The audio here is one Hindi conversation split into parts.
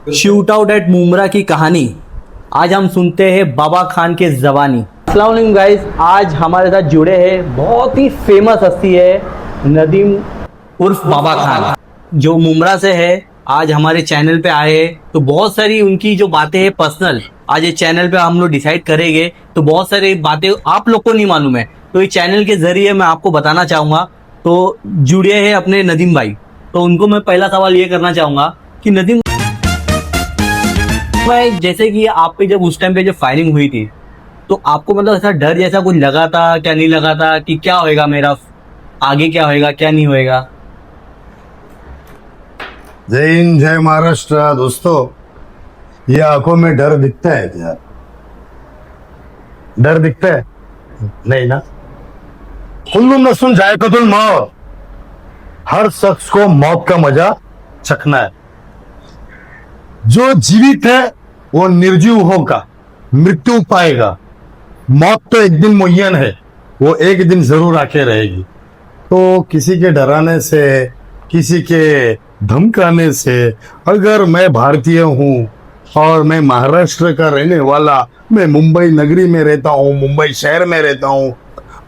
शूट आउट एट मुमरा की कहानी। आज हम सुनते हैं बाबा खान के ज़बानी। अस्सलाम वालेकुम गाइस, आज हमारे साथ जुड़े हैं बहुत ही फेमस हस्ती है नदीम उर्फ बाबा खान, जो मुमरा से है। आज हमारे चैनल पे आए हैं तो बहुत सारी उनकी जो बातें हैं पर्सनल, आज ये चैनल पे हम लोग डिसाइड करेंगे। तो बहुत सारी बातें आप लोग को नहीं मालूम है, तो इस चैनल के जरिए मैं आपको बताना चाहूँगा। तो जुड़े हैं अपने नदीम भाई, तो उनको मैं पहला सवाल ये करना चाहूँगा कि नदीम भाई, जैसे कि आप पे जब उस टाइम पे जब फायरिंग हुई थी तो आपको मतलब ऐसा डर जैसा कुछ लगा था क्या, नहीं लगा था कि क्या होएगा मेरा आगे, क्या होएगा क्या नहीं होएगा? जय हिंद, जय महाराष्ट्र। दोस्तों, ये आंखों में डर दिखता है क्या? डर दिखता है? नहीं ना। कुल्लू नफ्सुन जायकतुल मौत, हर शख्स को मौत का मजा चखना है। जो जीवित है वो निर्जीव होगा, मृत्यु पाएगा। मौत तो एक दिन मुय्यन है, वो एक दिन जरूर आके रहेगी। तो किसी के डराने से, किसी के धमकाने से, अगर मैं भारतीय हूँ और मैं महाराष्ट्र का रहने वाला, मैं मुंबई नगरी में रहता हूँ, मुंबई शहर में रहता हूँ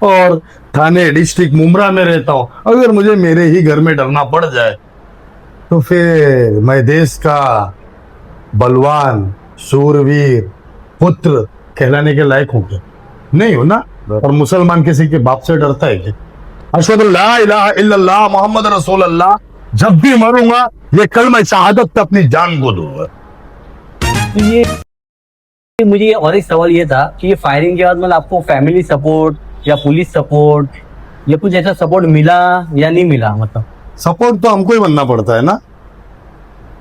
और थाने डिस्ट्रिक्ट मुमरा में रहता हूँ, अगर मुझे मेरे ही घर में डरना पड़ जाए तो फिर मैं देश का बलवान शूरवीर पुत्र कहलाने के लायक हूँ क्या? नहीं हो ना। और मुसलमान किसी के बाप से डरता है क्या? अशहदु अल्ला इलाहा इल्लल्लाह मोहम्मद रसूल अल्लाह, जब भी मरूंगा ये कलमा शहादत पे अपनी जान को दूंगा। तो ये मुझे और एक सवाल ये था कि ये फायरिंग के बाद मतलब आपको फैमिली सपोर्ट या पुलिस सपोर्ट या कुछ ऐसा सपोर्ट मिला या नहीं मिला? मतलब सपोर्ट तो हमको ही बनना पड़ता है ना,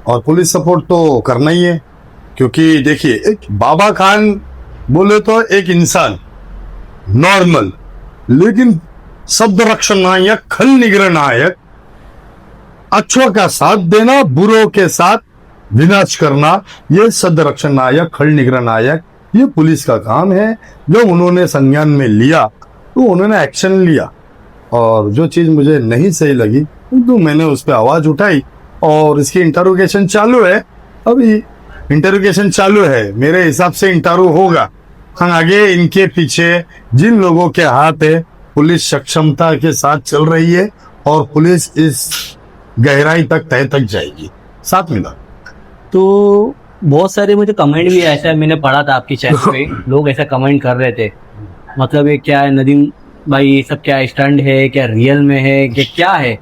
और पुलिस सपोर्ट तो करना ही है। क्योंकि देखिए, एक बाबा खान बोले तो एक इंसान नॉर्मल, लेकिन शब्द रक्षण नायक, खल निग्रह नायक, अच्छों का साथ देना, बुरों के साथ विनाश करना, ये शब्द रक्षण नायक, खल निग्रह नायक, ये पुलिस का काम है। जो उन्होंने संज्ञान में लिया तो उन्होंने एक्शन लिया, और जो चीज मुझे नहीं सही लगी तो मैंने उस पर आवाज उठाई, और इसकी इंटरोगेशन चालू है। अभी इंटरोगेशन चालू है, मेरे हिसाब से इंटरव्यू होगा। हाँ, आगे इनके पीछे जिन लोगों के हाथ है, पुलिस सक्षमता के साथ चल रही है और पुलिस इस गहराई तक, तह तक जाएगी। साथ मिला तो बहुत सारे मुझे कमेंट भी ऐसा मैंने पढ़ा था आपके चैनल पे, लोग ऐसा कमेंट कर रहे थे, मतलब ये क्या है नदीम भाई, ये सब क्या स्टंट है, क्या रियल में है, क्या है?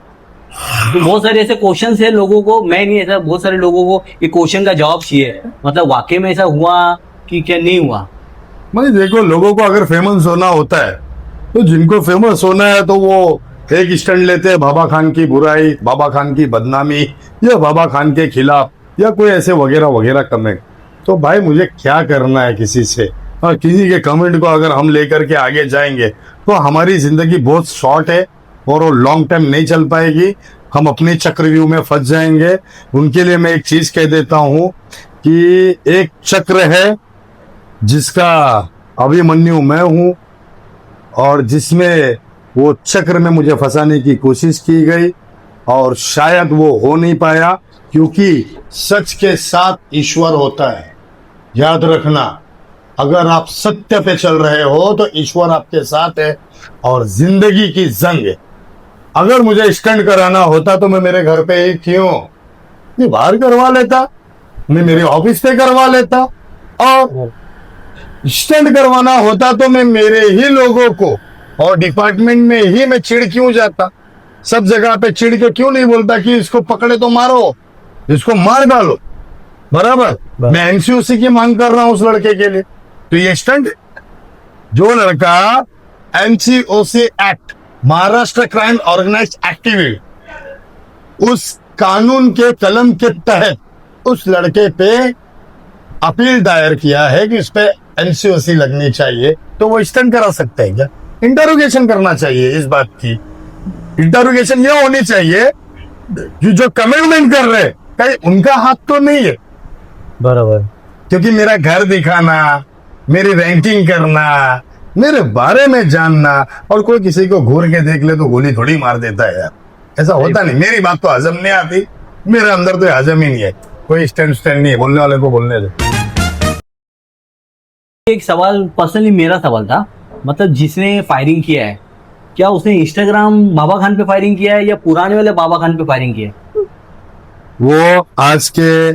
तो बहुत सारे ऐसे क्वेश्चन है लोगों को, मैं नहीं ऐसा, बहुत सारे लोगों को ये क्वेश्चन का जवाब चाहिए, मतलब वाकई में ऐसा हुआ कि क्या नहीं हुआ? भाई देखो, लोगों को अगर फेमस होना होता है तो जिनको फेमस होना है तो वो एक स्टैंड लेते हैं, बाबा खान की बुराई, बाबा खान की बदनामी, या बाबा खान के खिलाफ, या कोई ऐसे वगैरह वगैरह कमेंट। तो भाई मुझे क्या करना है किसी से? और किसी के कमेंट को अगर हम लेकर के आगे जाएंगे तो हमारी जिंदगी बहुत शॉर्ट है और वो लॉन्ग टाइम नहीं चल पाएगी। हम अपने चक्रव्यूह में फंस जाएंगे। उनके लिए मैं एक चीज कह देता हूँ कि एक चक्र है जिसका अभिमन्यु मैं हूं, और जिसमें वो चक्र में मुझे फंसाने की कोशिश की गई और शायद वो हो नहीं पाया, क्योंकि सच के साथ ईश्वर होता है। याद रखना, अगर आप सत्य पे चल रहे हो तो ईश्वर आपके साथ है। और जिंदगी की जंग है। अगर मुझे स्टंट कराना होता तो मैं मेरे घर पे ही क्यों, मैं बाहर करवा लेता, मैं मेरे ऑफिस पे करवा लेता, और स्टंट करवाना होता तो मैं मेरे ही लोगों को और डिपार्टमेंट में ही मैं चिढ़ क्यों जाता? सब जगह पे चिढ़ के क्यों नहीं बोलता कि इसको पकड़े तो मारो, इसको मार डालो? बराबर। मैं एनसीओसी की मांग कर रहा हूं उस लड़के के लिए। तो ये स्टंट, जो लड़का NCOC act, Maharashtra crime organised activity, उस कानून के कलम के तहत उस लड़के पे अपील दायर किया है कि इस पे एनसीओसी लगनी चाहिए, तो वो स्टंट करा सकते हैं क्या? इंटरोगेशन करना चाहिए इस बात की। इंटरोगेशन ये होनी चाहिए कि जो कमिटमेंट कर रहे कहीं उनका हाथ तो नहीं है। बराबर। क्योंकि मेरा घर दिखाना, मेरी रैंकिंग करना, मेरे बारे में जानना, और कोई किसी को घूर के देख ले तो गोली थोड़ी मार देता है यार, ऐसा होता नहीं। मेरी बात तो हजम नहीं आती, मेरे अंदर तो हजम ही नहीं है। कोई स्टैंड स्टैंड नहीं है, बोलने वाले को बोलने दे। एक सवाल पर्सनली मेरा सवाल था, मतलब जिसने फायरिंग किया है, क्या उसने इंस्टाग्राम बाबा खान पे फायरिंग किया है या पुराने वाले बाबा खान पे फायरिंग किया है? वो आज के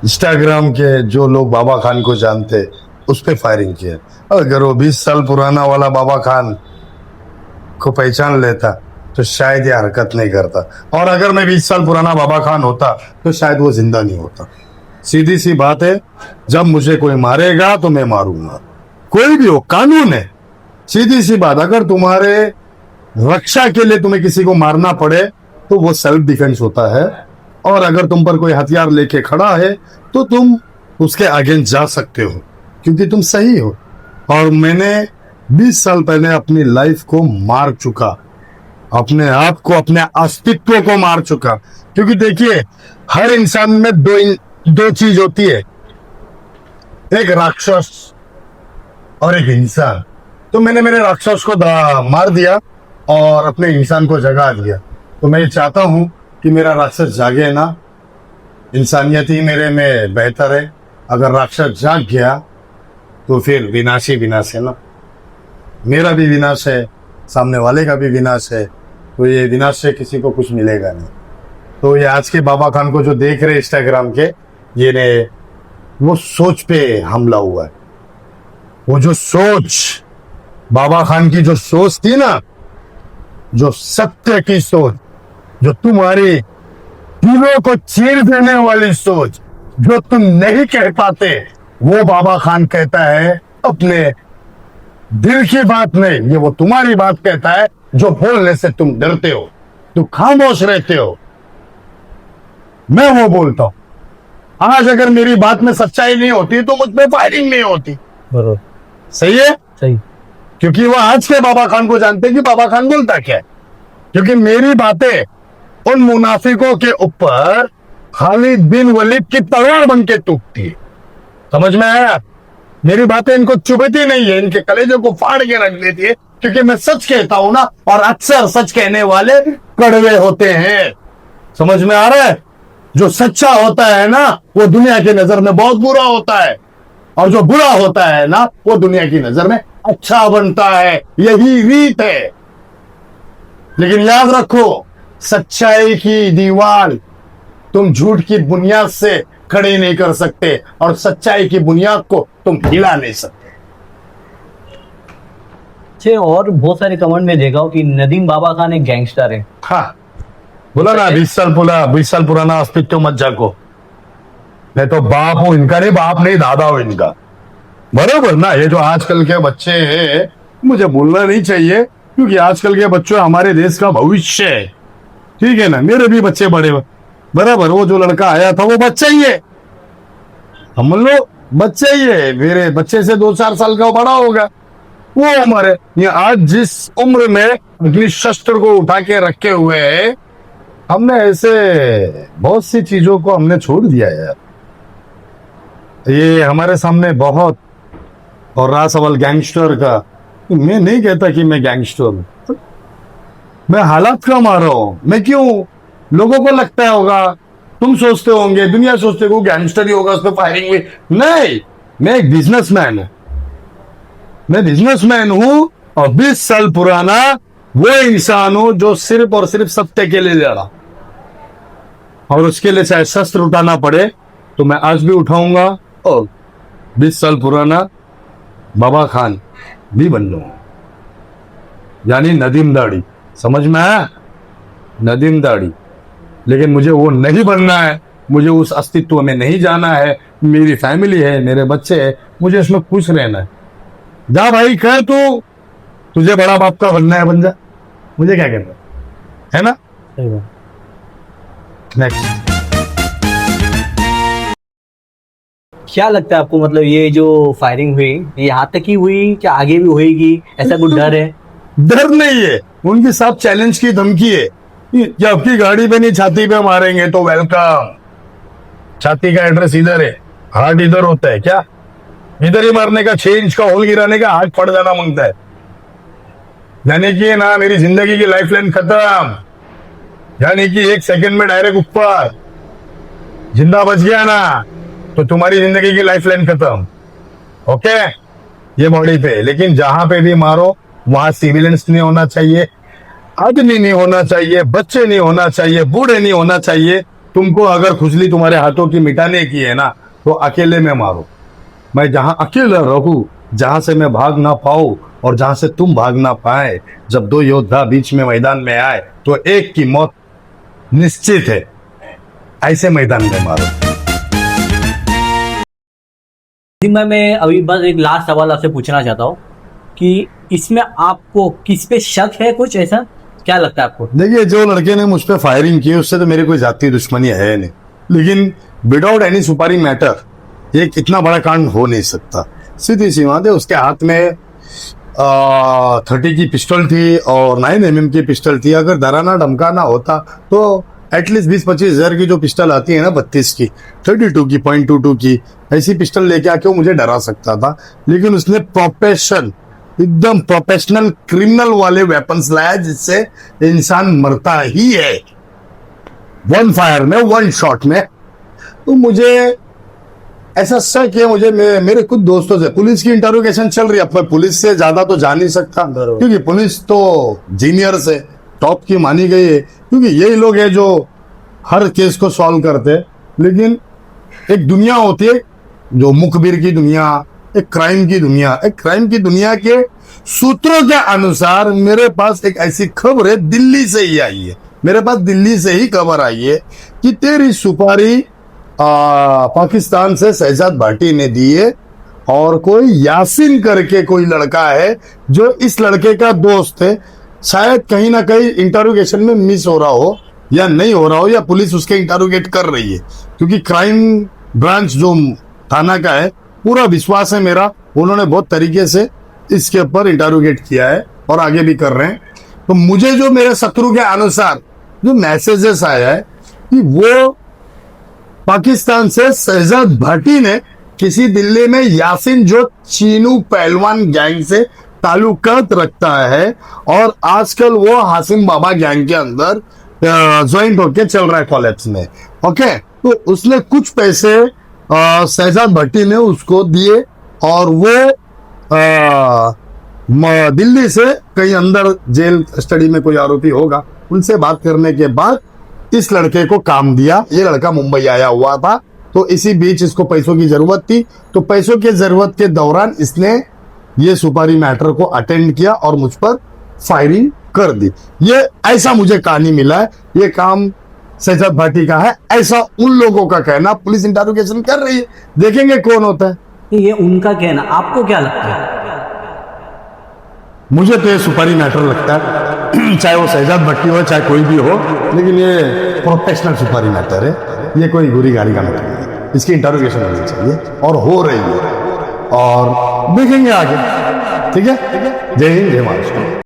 इंस्टाग्राम के जो लोग बाबा खान को जानते उस पे फायरिंग किया। अगर वो 20 साल पुराना वाला बाबा खान को पहचान लेता तो शायद ये हरकत नहीं करता, और अगर मैं 20 साल पुराना बाबा खान होता तो शायद वो जिंदा नहीं होता। सीधी सी बात है, जब मुझे कोई मारेगा तो मैं मारूंगा, कोई भी हो, कानून है। सीधी सी बात, अगर तुम्हारे रक्षा के लिए तुम्हें किसी को मारना पड़े तो वो सेल्फ डिफेंस होता है, और अगर तुम पर कोई हथियार लेके खड़ा है तो तुम उसके अगेंस्ट जा सकते हो क्योंकि तुम सही हो। और मैंने 20 साल पहले अपनी लाइफ को मार चुका, अपने आप को, अपने अस्तित्व को मार चुका। क्योंकि देखिए, हर इंसान में दो चीज होती है, एक राक्षस और एक इंसान। तो मैंने मेरे राक्षस को मार दिया और अपने इंसान को जगा दिया। तो मैं ये चाहता हूं कि मेरा राक्षस जागे ना, इंसानियत ही मेरे में बेहतर है। अगर राक्षस जाग गया तो फिर विनाश ही विनाश है ना, मेरा भी विनाश है, सामने वाले का भी विनाश है। तो ये विनाश से किसी को कुछ मिलेगा नहीं। तो ये आज के बाबा खान को जो देख रहे इंस्टाग्राम के, ये ने वो सोच पे हमला हुआ है। वो जो सोच, बाबा खान की जो सोच थी ना, जो सत्य की सोच, जो तुम्हारी दिलों को चीर देने वाली सोच, जो तुम नहीं कह पाते, वो बाबा खान कहता है अपने दिल की बात नहीं, ये वो तुम्हारी बात कहता है जो बोलने से तुम डरते हो, तुम खामोश रहते हो। मैं वो बोलता हूं। आज अगर मेरी बात में सच्चाई नहीं होती तो मुझ पे फायरिंग नहीं होती। बरोबर, सही है, सही। क्योंकि वो आज के बाबा खान को जानते हैं कि बाबा खान बोलता क्या है। क्योंकि मेरी बातें उन मुनाफिकों के ऊपर खालिद बिन वलीद की तलवार बन के टूटती है। समझ में आया? मेरी बातें इनको चुभती नहीं है, इनके कलेजों को फाड़ के रख देती है, क्योंकि मैं सच कहता हूं ना, और अक्सर सच कहने वाले कड़वे होते हैं। समझ में आ रहा है? जो सच्चा होता है ना, वो दुनिया की नजर में बहुत बुरा होता है, और जो बुरा होता है ना, वो दुनिया की नजर में अच्छा बनता है। यही रीत है। लेकिन याद रखो, सच्चाई की दीवार तुम झूठ की बुनियाद से खड़े नहीं कर सकते, और सच्चाई की बुनियाद को तुम हिला नहीं सकते। अच्छे, और बहुत सारे कमेंट में देखा हूं कि नदीम बाबा खान एक गैंगस्टर है। हाँ, बोला ना, 20 साल पुराना अस्तित्व मत जाको। मैं तो बाप हूं इनका, नहीं बाप नहीं, दादा हूं इनका। बराबर ना? ये जो आजकल के बच्चे हैं, मुझे बोलना नहीं चाहिए, क्योंकि आजकल के बच्चे हमारे देश का भविष्य है। ठीक है ना? मेरे भी बच्चे बड़े, बराबर। वो जो लड़का आया था वो बच्चा ही है, हम लोग बच्चे ही है। मेरे बच्चे से 2-4 साल का बड़ा होगा। वो उम्र है। ये आज जिस उम्र में अग्नि शस्त्र को उठा के रखे हुए है, हमने ऐसे बहुत सी चीजों को हमने छोड़ दिया यार। ये हमारे सामने बहुत, और रहा सवाल गैंगस्टर का, तो मैं नहीं कहता कि मैं गैंगस्टर हूं, मैं हालात का मार रहा हूं। मैं क्यों? लोगों को लगता होगा, तुम सोचते होंगे, दुनिया सोचते हो गैंगस्टर ही होगा, उस पर फायरिंग हुई। नहीं, मैं एक बिजनेसमैन हूं। मैं बिजनेसमैन हूं, और 20 साल पुराना वो इंसान हूं जो सिर्फ और सिर्फ सत्य के लिए लड़ा, और उसके लिए चाहे शस्त्र उठाना पड़े तो मैं आज भी उठाऊंगा, और 20 साल पुराना बाबा खान भी बन लूंगा, यानी नदीम दाढ़ी। समझ में आया? नदीम दाढ़ी। लेकिन मुझे वो नहीं बनना है, मुझे उस अस्तित्व में नहीं जाना है। मेरी फैमिली है, मेरे बच्चे हैं, मुझे इसमें खुश रहना है। जा भाई, कह तू, तुझे बड़ा बाप का बनना है, बन जा, मुझे क्या करना है ना? सही बात। नेक्स्ट। क्या लगता है आपको, मतलब ये जो फायरिंग हुई, ये यहाँ तक ही हुई क्या आगे भी होएगी, ऐसा कुछ डर है? डर नहीं है, उनके साथ चैलेंज की धमकी है कि आपकी गाड़ी पे नहीं, छाती पे मारेंगे तो वेलकम। छाती का एड्रेस इधर है, हार्ट इधर होता है क्या? इधर ही मारने का, 6 इंच का होल गिराने का, हार्ट फट जाना मांगता है। यानी कि ना, मेरी जिंदगी की लाइफ लाइन खत्म, यानी कि 1 सेकंड में डायरेक्ट ऊपर। जिंदा बच गया ना तो तुम्हारी जिंदगी की लाइफ लाइन खत्म। ओके, ये बॉडी पे, लेकिन जहां पे भी मारो वहां सिविलियंस नहीं होना चाहिए, आदमी नहीं होना चाहिए, बच्चे नहीं होना चाहिए, बूढ़े नहीं होना चाहिए। तुमको अगर खुजली तुम्हारे हाथों की मिटाने की है ना तो अकेले में मारो। मैं जहां अकेला रहूं, जहां से मैं भाग ना पाऊं और जहां से तुम भाग ना पाए, जब दो योद्धा बीच में मैदान में आए तो एक की मौत निश्चित है। ऐसे मैदान में मारो। जी मैं अभी बस एक लास्ट सवाल आपसे पूछना चाहता हूँ कि इसमें आपको किस पे शक है, कुछ ऐसा क्या लगता है आपको? देखिए, जो लड़के ने मुझ पर फायरिंग की उससे तो मेरी कोई जाती दुश्मनी है नहीं, लेकिन विदाउट एनी सुपारी मैटर एक इतना बड़ा कांड हो नहीं सकता। सीधी सी बात है, उसके हाथ में 30 की पिस्टल थी और 9mm की पिस्टल थी। अगर डराना धमकाना होता तो एटलीस्ट 20-25 हजार की जो पिस्टल आती है ना 32 की, 32 की, .22 की, ऐसी पिस्टल लेके आके वो मुझे डरा सकता था। लेकिन उसने एकदम प्रोफेशनल क्रिमिनल वाले वेपन्स लाया जिससे इंसान मरता ही है, वन फायर में, वन शॉट में। तो मुझे ऐसा शक है, मुझे मेरे कुछ दोस्तों से पुलिस की इंटरोगेशन चल रही है। अब मैं पुलिस से ज्यादा तो जा नहीं सकता क्योंकि पुलिस तो जीनियर से टॉप की मानी गई है, क्योंकि यही लोग हैं जो हर केस को सॉल्व करते हैं। लेकिन एक दुनिया होती है जो मुखबिर की दुनिया, एक क्राइम की दुनिया। एक क्राइम की दुनिया के सूत्रों के अनुसार मेरे पास एक ऐसी खबर है, दिल्ली से ही आई है, मेरे पास दिल्ली से ही खबर आई है कि तेरी सुपारी पाकिस्तान से शहजाद भाटी ने दी है और कोई यासीन करके कोई लड़का है जो इस लड़के का दोस्त है। शायद कहीं ना कहीं इंटरोगेशन में मिस हो रहा हो या नहीं हो रहा हो, या पुलिस उसके इंटरोगेट कर रही है, क्योंकि क्राइम ब्रांच जो थाना का है, पूरा विश्वास है मेरा, उन्होंने बहुत तरीके से इसके ऊपर इंटरोगेट किया है और आगे भी कर रहे हैं। तो मुझे जो मेरे शत्रु के अनुसार जो मैसेजेस आया है कि वो पाकिस्तान से शहजाद भाटी ने किसी दिल्ली में यासीन जो चीनू पहलवान गैंग से ताल्लुकात रखता है और आजकल वो हासिम बाबा गैंग के अंदर ज्वाइंट होके चल रहा है कॉलेज में। ओके, तो उसने कुछ पैसे शहजाद भट्टी ने उसको दिए और वो दिल्ली से कहीं अंदर जेल स्टडी में कोई आरोपी होगा, उनसे बात करने के बाद इस लड़के को काम दिया। ये लड़का मुंबई आया हुआ था, तो इसी बीच इसको पैसों की जरूरत थी, तो पैसों की जरूरत के दौरान इसने ये सुपारी मैटर को अटेंड किया और मुझ पर फायरिंग कर दी। ये ऐसा मुझे कहानी मिला है, ये काम शहजाद भाटी का है, ऐसा उन लोगों का कहना। पुलिस इंटरोगेशन कर रही है, देखेंगे कौन होता है। ये उनका कहना, आपको क्या लगता है? मुझे तो ये सुपारी मैटर लगता है, चाहे वो शहजाद भट्टी हो चाहे कोई भी हो, लेकिन ये प्रोफेशनल सुपारी मैटर है, ये कोई गुरी गाड़ी का मैटर नहीं है। इसकी इंटरोगेशन होनी चाहिए और हो रही है, और देखेंगे आगे। ठीक है, जय हिंद, जय महाराष्ट्र।